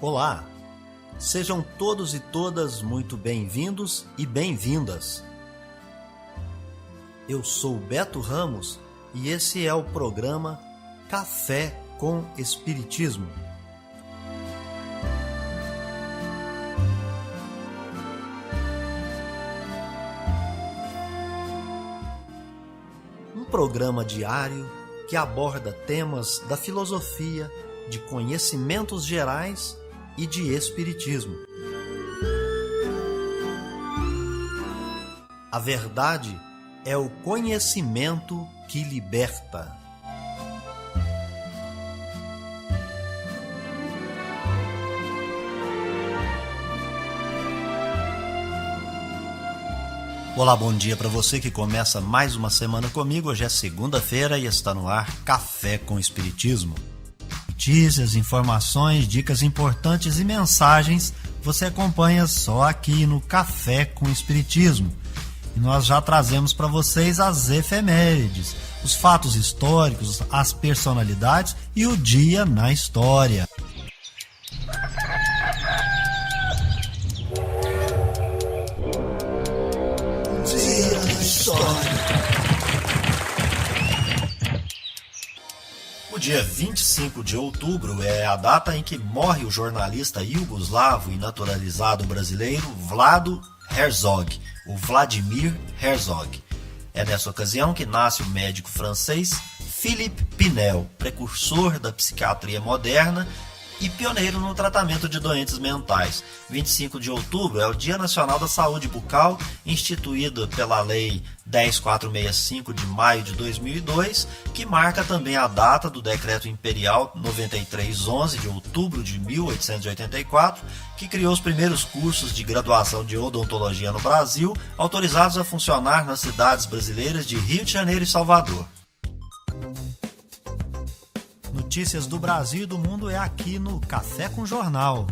Olá, sejam todos e todas muito bem-vindos e bem-vindas. Eu sou Beto Ramos e esse é o programa Café com Espiritismo. Um programa diário que aborda temas da filosofia, de conhecimentos gerais e de espiritismo. A verdade é o conhecimento que liberta. Olá, bom dia para você que começa mais uma semana comigo. Hoje é segunda-feira e está no ar Café com Espiritismo. Notícias, informações, dicas importantes e mensagens você acompanha só aqui no Café com Espiritismo. E nós já trazemos para vocês as efemérides, os fatos históricos, as personalidades e o dia na história. Dia na história. O dia 25 de outubro é a data em que morre o jornalista iugoslavo e naturalizado brasileiro Vlado Herzog, o Vladimir Herzog. É nessa ocasião que nasce o médico francês Philippe Pinel, precursor da psiquiatria moderna e pioneiro no tratamento de doentes mentais. 25 de outubro é o Dia Nacional da Saúde Bucal, instituído pela Lei 10.465 de maio de 2002, que marca também a data do Decreto Imperial 9311 de outubro de 1884, que criou os primeiros cursos de graduação de odontologia no Brasil, autorizados a funcionar nas cidades brasileiras de Rio de Janeiro e Salvador. Notícias do Brasil e do mundo é aqui no Café com Jornal.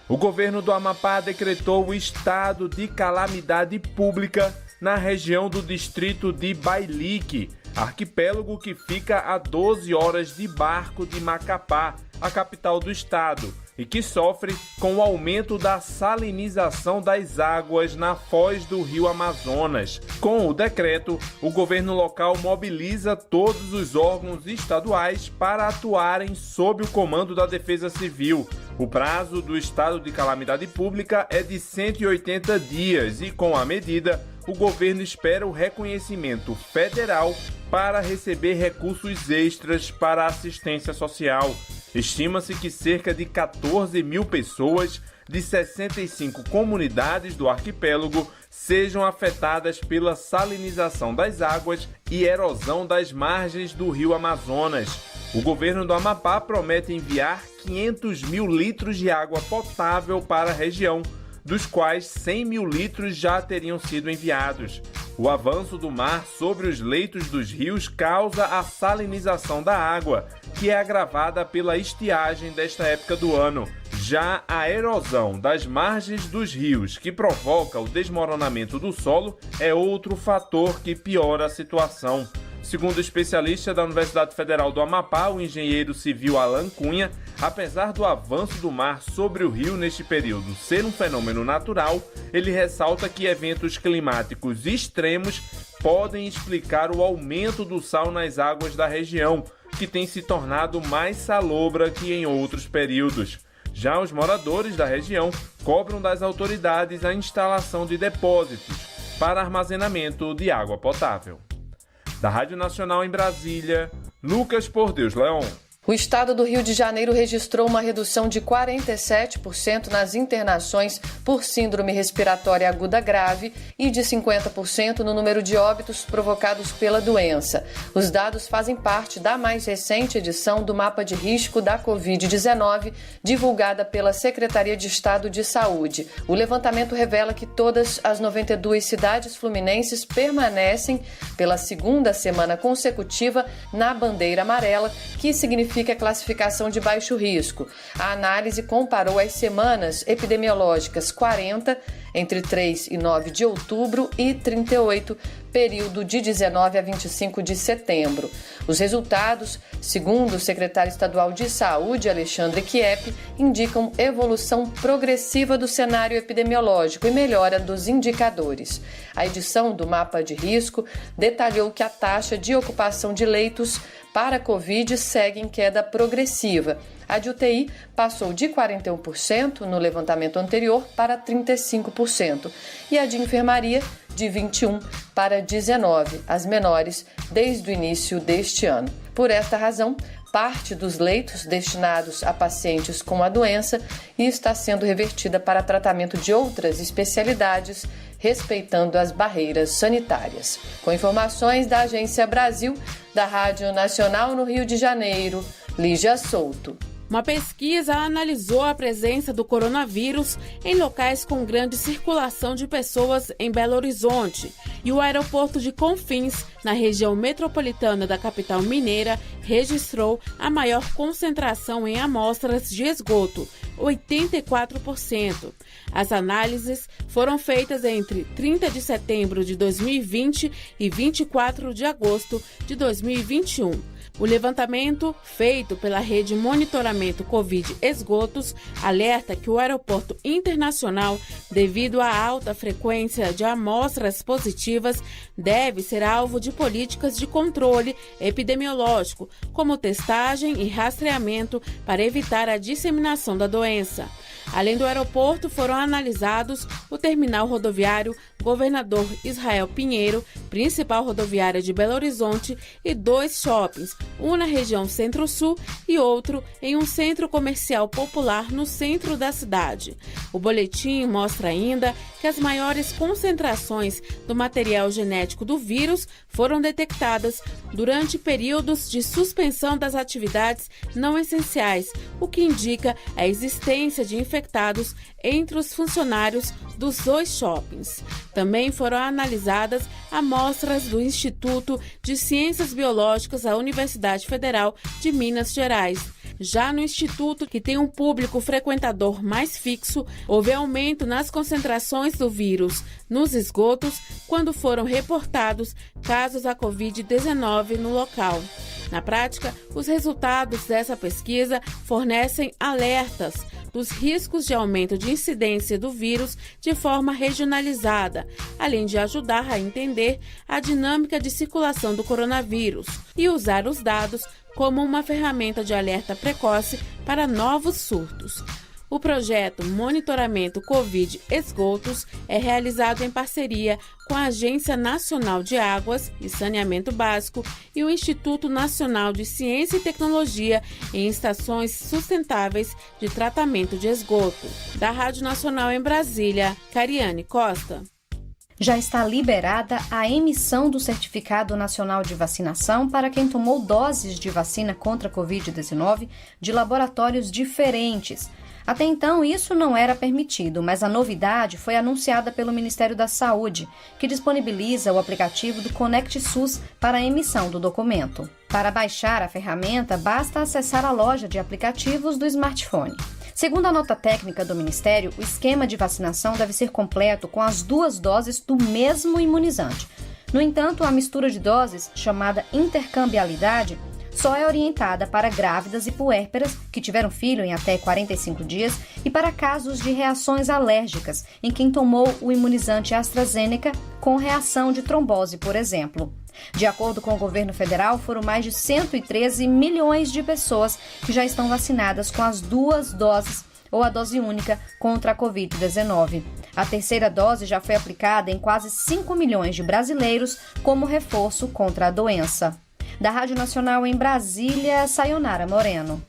O governo do Amapá decretou o estado de calamidade pública na região do distrito de Bailique, arquipélago que fica a 12 horas de barco de Macapá, a capital do estado, e que sofre com o aumento da salinização das águas na foz do rio Amazonas. Com o decreto, o governo local mobiliza todos os órgãos estaduais para atuarem sob o comando da Defesa Civil. O prazo do estado de calamidade pública é de 180 dias e, com a medida, o governo espera o reconhecimento federal para receber recursos extras para a assistência social. Estima-se que cerca de 14 mil pessoas de 65 comunidades do arquipélago sejam afetadas pela salinização das águas e erosão das margens do rio Amazonas. O governo do Amapá promete enviar 500 mil litros de água potável para a região, dos quais 100 mil litros já teriam sido enviados. O avanço do mar sobre os leitos dos rios causa a salinização da água, que é agravada pela estiagem desta época do ano. Já a erosão das margens dos rios, que provoca o desmoronamento do solo, é outro fator que piora a situação. Segundo o especialista da Universidade Federal do Amapá, o engenheiro civil Alan Cunha, apesar do avanço do mar sobre o rio neste período ser um fenômeno natural, ele ressalta que eventos climáticos extremos podem explicar o aumento do sal nas águas da região, que tem se tornado mais salobra que em outros períodos. Já os moradores da região cobram das autoridades a instalação de depósitos para armazenamento de água potável. Da Rádio Nacional em Brasília, Lucas Por Deus Leon. O estado do Rio de Janeiro registrou uma redução de 47% nas internações por síndrome respiratória aguda grave e de 50% no número de óbitos provocados pela doença. Os dados fazem parte da mais recente edição do Mapa de Risco da Covid-19, divulgada pela Secretaria de Estado de Saúde. O levantamento revela que todas as 92 cidades fluminenses permanecem pela segunda semana consecutiva na bandeira amarela, que significa a classificação de baixo risco. A análise comparou as semanas epidemiológicas 40 entre 3 e 9 de outubro e 38, período de 19 a 25 de setembro. Os resultados, segundo o secretário estadual de Saúde, Alexandre Chiep, indicam evolução progressiva do cenário epidemiológico e melhora dos indicadores. A edição do mapa de risco detalhou que a taxa de ocupação de leitos para a Covid segue em queda progressiva. A de UTI passou de 41% no levantamento anterior para 35% e a de enfermaria de 21% para 19%, as menores desde o início deste ano. Por esta razão, parte dos leitos destinados a pacientes com a doença está sendo revertida para tratamento de outras especialidades, respeitando as barreiras sanitárias. Com informações da Agência Brasil, da Rádio Nacional no Rio de Janeiro, Lígia Souto. Uma pesquisa analisou a presença do coronavírus em locais com grande circulação de pessoas em Belo Horizonte. E o aeroporto de Confins, na região metropolitana da capital mineira, registrou a maior concentração em amostras de esgoto, 84%. As análises foram feitas entre 30 de setembro de 2020 e 24 de agosto de 2021. O levantamento feito pela Rede Monitoramento Covid Esgotos alerta que o aeroporto internacional, devido à alta frequência de amostras positivas, deve ser alvo de políticas de controle epidemiológico, como testagem e rastreamento para evitar a disseminação da doença. Além do aeroporto, foram analisados o terminal rodoviário Governador Israel Pinheiro, principal rodoviária de Belo Horizonte, e 2 shoppings, um na região Centro-Sul e outro em um centro comercial popular no centro da cidade. O boletim mostra ainda que as maiores concentrações do material genético do vírus foram detectadas durante períodos de suspensão das atividades não essenciais, o que indica a existência de infectados entre os funcionários dos 2 shoppings. Também foram analisadas amostras do Instituto de Ciências Biológicas da Universidade Federal de Minas Gerais. Já no Instituto, que tem um público frequentador mais fixo, houve aumento nas concentrações do vírus nos esgotos quando foram reportados casos da Covid-19 no local. Na prática, os resultados dessa pesquisa fornecem alertas dos riscos de aumento de incidência do vírus de forma regionalizada, além de ajudar a entender a dinâmica de circulação do coronavírus e usar os dados como uma ferramenta de alerta precoce para novos surtos. O projeto Monitoramento Covid Esgotos é realizado em parceria com a Agência Nacional de Águas e Saneamento Básico e o Instituto Nacional de Ciência e Tecnologia em Estações Sustentáveis de Tratamento de Esgoto. Da Rádio Nacional em Brasília, Cariane Costa. Já está liberada a emissão do Certificado Nacional de Vacinação para quem tomou doses de vacina contra a Covid-19 de laboratórios diferentes. Até então, isso não era permitido, mas a novidade foi anunciada pelo Ministério da Saúde, que disponibiliza o aplicativo do Conect SUS para a emissão do documento. Para baixar a ferramenta, basta acessar a loja de aplicativos do smartphone. Segundo a nota técnica do Ministério, o esquema de vacinação deve ser completo com as 2 doses do mesmo imunizante. No entanto, a mistura de doses, chamada intercambiabilidade, só é orientada para grávidas e puérperas que tiveram filho em até 45 dias e para casos de reações alérgicas, em quem tomou o imunizante AstraZeneca com reação de trombose, por exemplo. De acordo com o governo federal, foram mais de 113 milhões de pessoas que já estão vacinadas com as 2 doses ou a dose única contra a Covid-19. A terceira dose já foi aplicada em quase 5 milhões de brasileiros como reforço contra a doença. Da Rádio Nacional em Brasília, Sayonara Moreno.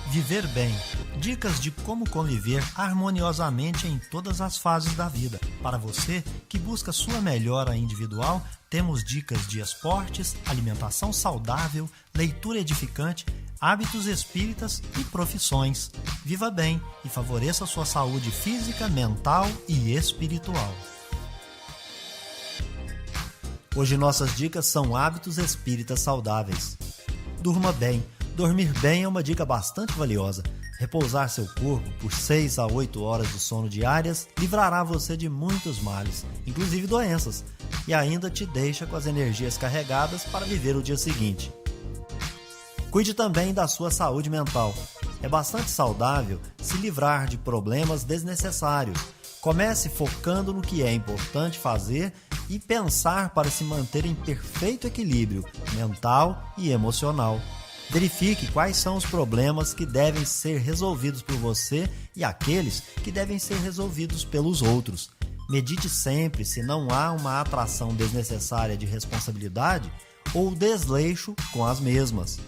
Viver bem. Dicas de como conviver harmoniosamente em todas as fases da vida. Para você que busca sua melhora individual, temos dicas de esportes, alimentação saudável, leitura edificante, hábitos espíritas e profissões. Viva bem e favoreça sua saúde física, mental e espiritual. Hoje nossas dicas são hábitos espíritas saudáveis. Durma bem. Dormir bem é uma dica bastante valiosa. Repousar seu corpo por 6 a 8 horas de sono diárias livrará você de muitos males, inclusive doenças, e ainda te deixa com as energias carregadas para viver o dia seguinte. Cuide também da sua saúde mental. É bastante saudável se livrar de problemas desnecessários. Comece focando no que é importante fazer e pensar para se manter em perfeito equilíbrio mental e emocional. Verifique quais são os problemas que devem ser resolvidos por você e aqueles que devem ser resolvidos pelos outros. Medite sempre se não há uma atração desnecessária de responsabilidade ou desleixo com as mesmas.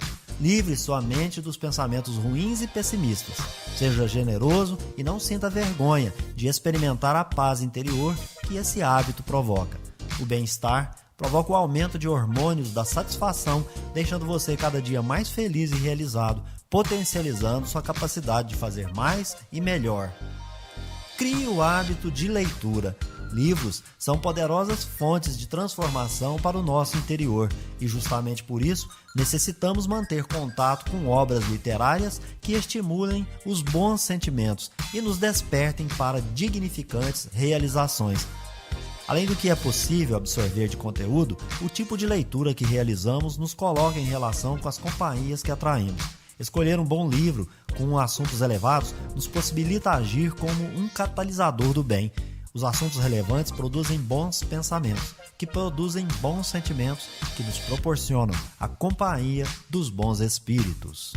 Livre sua mente dos pensamentos ruins e pessimistas. Seja generoso e não sinta vergonha de experimentar a paz interior que esse hábito provoca. O bem-estar provoca o aumento de hormônios da satisfação, deixando você cada dia mais feliz e realizado, potencializando sua capacidade de fazer mais e melhor. Crie o hábito de leitura. Livros são poderosas fontes de transformação para o nosso interior e justamente por isso necessitamos manter contato com obras literárias que estimulem os bons sentimentos e nos despertem para dignificantes realizações. Além do que é possível absorver de conteúdo, o tipo de leitura que realizamos nos coloca em relação com as companhias que atraímos. Escolher um bom livro com assuntos elevados nos possibilita agir como um catalisador do bem. Os assuntos relevantes produzem bons pensamentos, que produzem bons sentimentos, que nos proporcionam a companhia dos bons espíritos.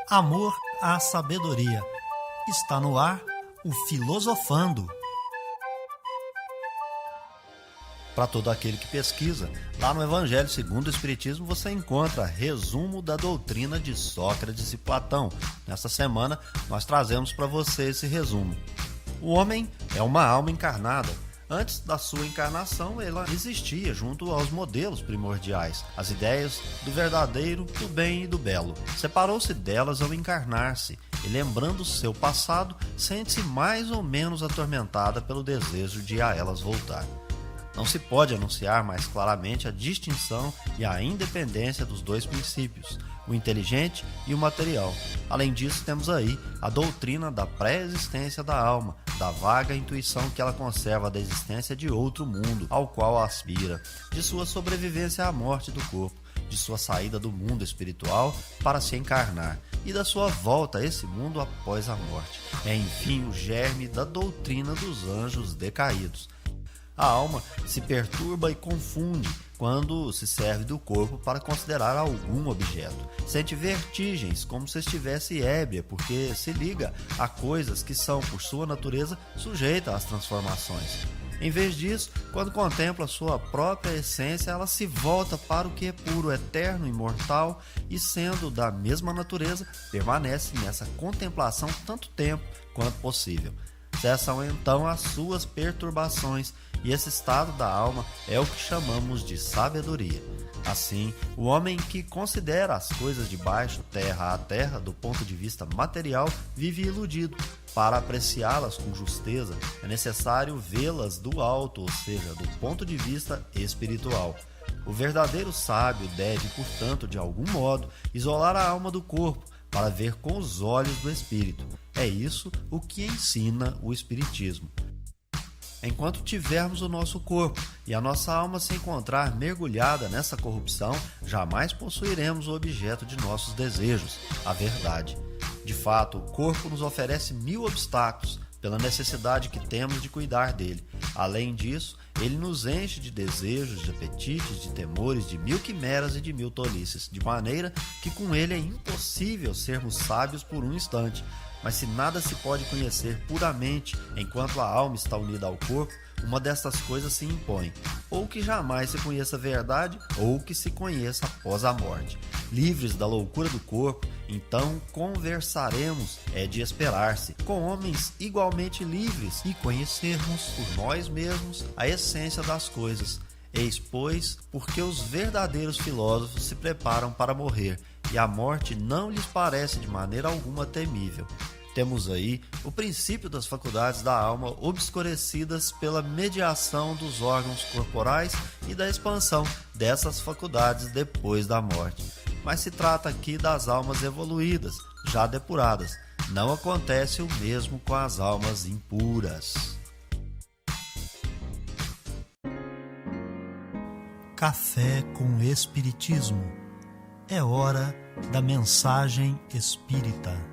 Amor à sabedoria. Está no ar o Filosofando. Para todo aquele que pesquisa, lá no Evangelho segundo o Espiritismo você encontra resumo da doutrina de Sócrates e Platão. Nesta semana nós trazemos para você esse resumo. O homem é uma alma encarnada. Antes da sua encarnação, ela existia junto aos modelos primordiais, as ideias do verdadeiro, do bem e do belo. Separou-se delas ao encarnar-se e, lembrando seu passado, sente-se mais ou menos atormentada pelo desejo de a elas voltar. Não se pode anunciar mais claramente a distinção e a independência dos dois princípios, o inteligente e o material. Além disso, temos aí a doutrina da pré-existência da alma, da vaga intuição que ela conserva da existência de outro mundo ao qual aspira, de sua sobrevivência à morte do corpo, de sua saída do mundo espiritual para se encarnar e da sua volta a esse mundo após a morte. É, enfim, o germe da doutrina dos anjos decaídos. A alma se perturba e confunde quando se serve do corpo para considerar algum objeto. Sente vertigens como se estivesse ébria, porque se liga a coisas que são, por sua natureza, sujeitas às transformações. Em vez disso, quando contempla sua própria essência, ela se volta para o que é puro, eterno, imortal e, sendo da mesma natureza, permanece nessa contemplação tanto tempo quanto possível. Cessam então as suas perturbações e esse estado da alma é o que chamamos de sabedoria. Assim, o homem que considera as coisas de baixo, terra a terra, do ponto de vista material, vive iludido. Para apreciá-las com justeza, é necessário vê-las do alto, ou seja, do ponto de vista espiritual. O verdadeiro sábio deve, portanto, de algum modo, isolar a alma do corpo, para ver com os olhos do espírito. É isso o que ensina o Espiritismo. Enquanto tivermos o nosso corpo e a nossa alma se encontrar mergulhada nessa corrupção, jamais possuiremos o objeto de nossos desejos, a verdade. De fato, o corpo nos oferece 1000 obstáculos pela necessidade que temos de cuidar dele. Além disso, ele nos enche de desejos, de apetites, de temores, de 1000 quimeras e de 1000 tolices, de maneira que com ele é impossível sermos sábios por um instante. Mas se nada se pode conhecer puramente enquanto a alma está unida ao corpo, uma dessas coisas se impõe, ou que jamais se conheça a verdade, ou que se conheça após a morte. Livres da loucura do corpo, então conversaremos, é de esperar-se, com homens igualmente livres e conhecermos por nós mesmos a essência das coisas. Eis, pois, porque os verdadeiros filósofos se preparam para morrer, e a morte não lhes parece de maneira alguma temível. Temos aí o princípio das faculdades da alma obscurecidas pela mediação dos órgãos corporais e da expansão dessas faculdades depois da morte. mas se trata aqui das almas evoluídas, já depuradas. Não acontece o mesmo com as almas impuras. Café com Espiritismo. É hora da mensagem espírita.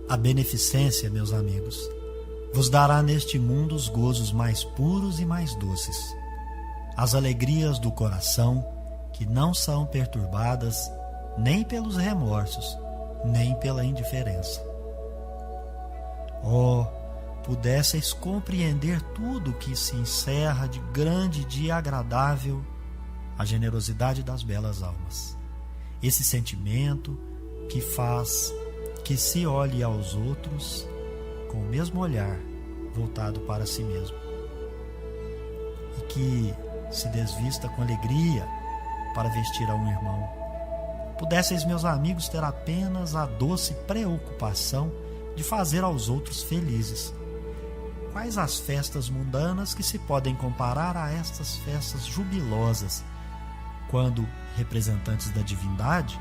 A beneficência, meus amigos, vos dará neste mundo os gozos mais puros e mais doces, as alegrias do coração que não são perturbadas nem pelos remorsos, nem pela indiferença. Oh, pudesseis compreender tudo que se encerra de grande e agradável a generosidade das belas almas. Esse sentimento que faz que se olhe aos outros com o mesmo olhar voltado para si mesmo e que se desvista com alegria para vestir a um irmão. Pudesseis, meus amigos, ter apenas a doce preocupação de fazer aos outros felizes. Quais as festas mundanas que se podem comparar a estas festas jubilosas, quando, representantes da divindade,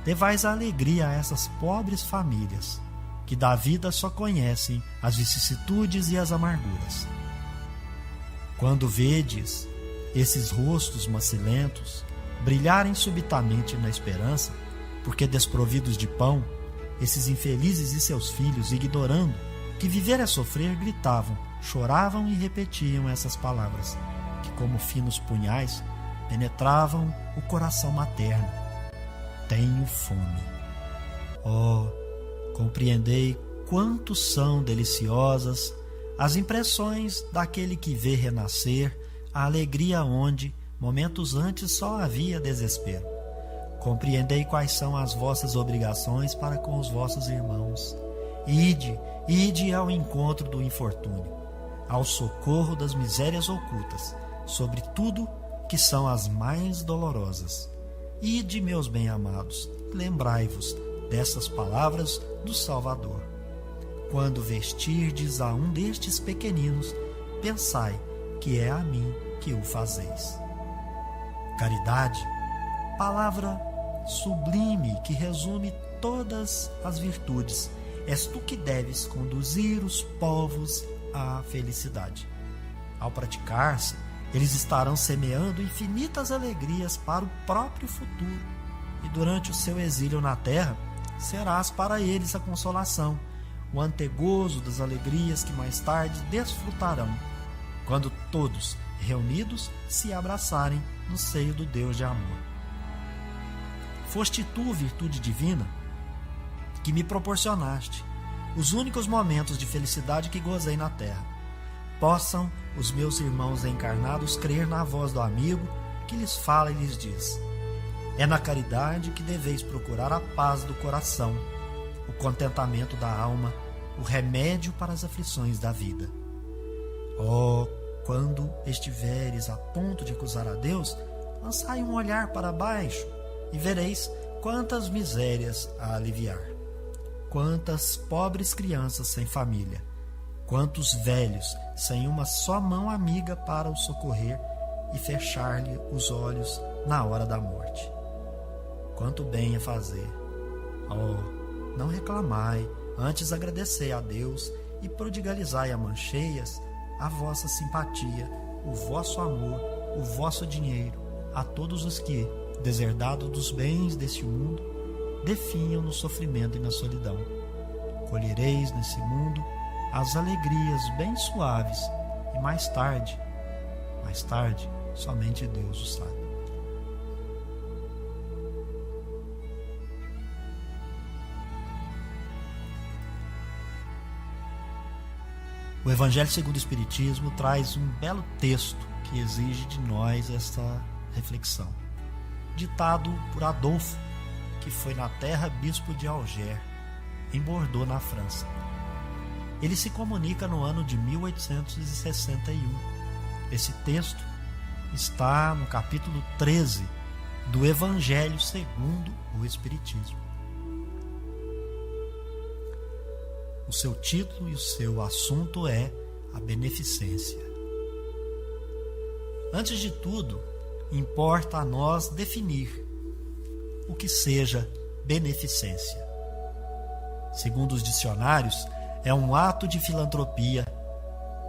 levais a alegria a essas pobres famílias, que da vida só conhecem as vicissitudes e as amarguras. Quando vedes esses rostos macilentos brilharem subitamente na esperança, porque desprovidos de pão, esses infelizes e seus filhos, ignorando que viver é sofrer, gritavam, choravam e repetiam essas palavras, que como finos punhais penetravam o coração materno. Tenho fome. Oh, compreendei quanto são deliciosas as impressões daquele que vê renascer a alegria onde, momentos antes, só havia desespero. Compreendei quais são as vossas obrigações para com os vossos irmãos. Ide ao encontro do infortúnio, ao socorro das misérias ocultas, sobretudo que são as mais dolorosas. Ide, meus bem-amados, lembrai-vos dessas palavras do Salvador. Quando vestirdes a um destes pequeninos, pensai que é a mim que o fazeis. Caridade, palavra sublime que resume todas as virtudes, és tu que deves conduzir os povos à felicidade. Ao praticar-se, eles estarão semeando infinitas alegrias para o próprio futuro, e durante o seu exílio na terra, serás para eles a consolação, o antegozo das alegrias que mais tarde desfrutarão, quando todos, reunidos, se abraçarem no seio do Deus de amor. Foste tu, virtude divina, que me proporcionaste os únicos momentos de felicidade que gozei na terra. Possam os meus irmãos encarnados crer na voz do amigo que lhes fala e lhes diz: é na caridade que deveis procurar a paz do coração, o contentamento da alma, o remédio para as aflições da vida. Oh, quando estiveres a ponto de acusar a Deus, lançai um olhar para baixo e vereis quantas misérias a aliviar. Quantas pobres crianças sem família, quantos velhos sem uma só mão amiga para o socorrer e fechar-lhe os olhos na hora da morte. Quanto bem a fazer! Oh, não reclamai, antes agradecei a Deus e prodigalizai a mancheias a vossa simpatia, o vosso amor, o vosso dinheiro, a todos os que, deserdados dos bens deste mundo, definham no sofrimento e na solidão. Colhereis nesse mundo as alegrias bem suaves e mais tarde, somente Deus o sabe. O Evangelho segundo o Espiritismo traz um belo texto que exige de nós esta reflexão. Ditado por Adolfo, que foi na terra bispo de Alger, em Bordeaux, na França. Ele se comunica no ano de 1861. Esse texto está no capítulo 13 do Evangelho segundo o Espiritismo. O seu título e o seu assunto é a beneficência. Antes de tudo, importa a nós definir o que seja beneficência. Segundo os dicionários, é um ato de filantropia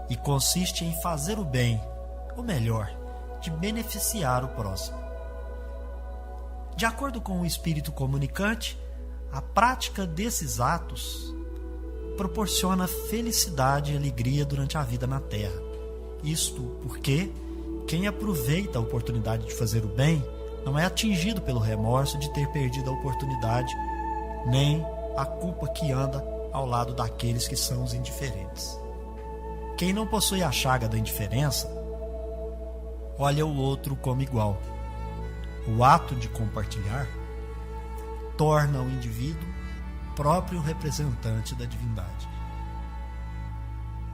e consiste em fazer o bem, ou melhor, de beneficiar o próximo. De acordo com o espírito comunicante, a prática desses atos proporciona felicidade e alegria durante a vida na Terra. Isto porque quem aproveita a oportunidade de fazer o bem não é atingido pelo remorso de ter perdido a oportunidade, nem a culpa que anda ao lado daqueles que são os indiferentes. Quem não possui a chaga da indiferença, olha o outro como igual. O ato de compartilhar torna o indivíduo próprio representante da divindade.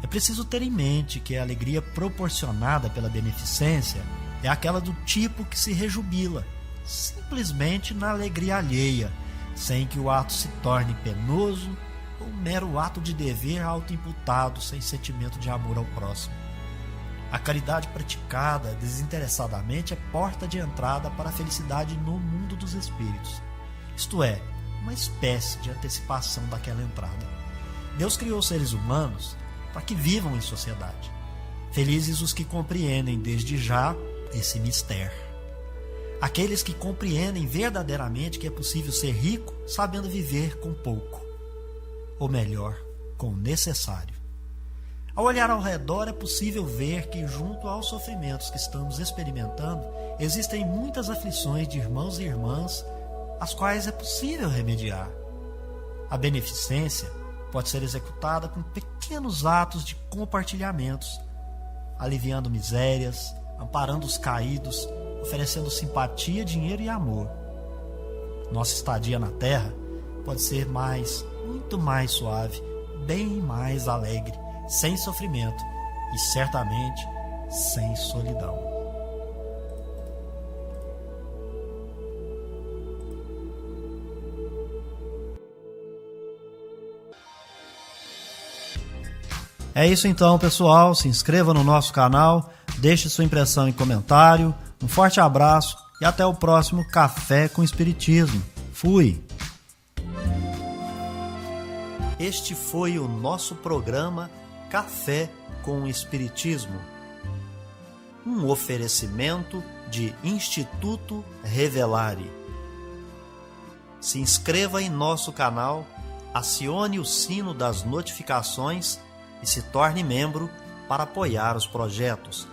É preciso ter em mente que a alegria proporcionada pela beneficência é aquela do tipo que se rejubila, simplesmente na alegria alheia, sem que o ato se torne penoso ou um mero ato de dever autoimputado sem sentimento de amor ao próximo. A caridade praticada desinteressadamente é porta de entrada para a felicidade no mundo dos espíritos. Isto é, uma espécie de antecipação daquela entrada. Deus criou seres humanos para que vivam em sociedade. Felizes os que compreendem desde já esse mistério. Aqueles que compreendem verdadeiramente que é possível ser rico sabendo viver com pouco, ou melhor, com o necessário. Ao olhar ao redor é possível ver que junto aos sofrimentos que estamos experimentando, existem muitas aflições de irmãos e irmãs, as quais é possível remediar. A beneficência pode ser executada com pequenos atos de compartilhamentos, aliviando misérias, amparando os caídos, oferecendo simpatia, dinheiro e amor. Nossa estadia na Terra pode ser muito mais suave, bem mais alegre, sem sofrimento e certamente sem solidão. É isso então, pessoal. Se inscreva no nosso canal, deixe sua impressão em comentário. Um forte abraço e até o próximo Café com Espiritismo. Fui! Este foi o nosso programa Café com Espiritismo. Um oferecimento de Instituto Revelare. Se inscreva em nosso canal, acione o sino das notificações e se torne membro para apoiar os projetos.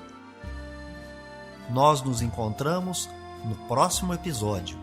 Nós nos encontramos no próximo episódio.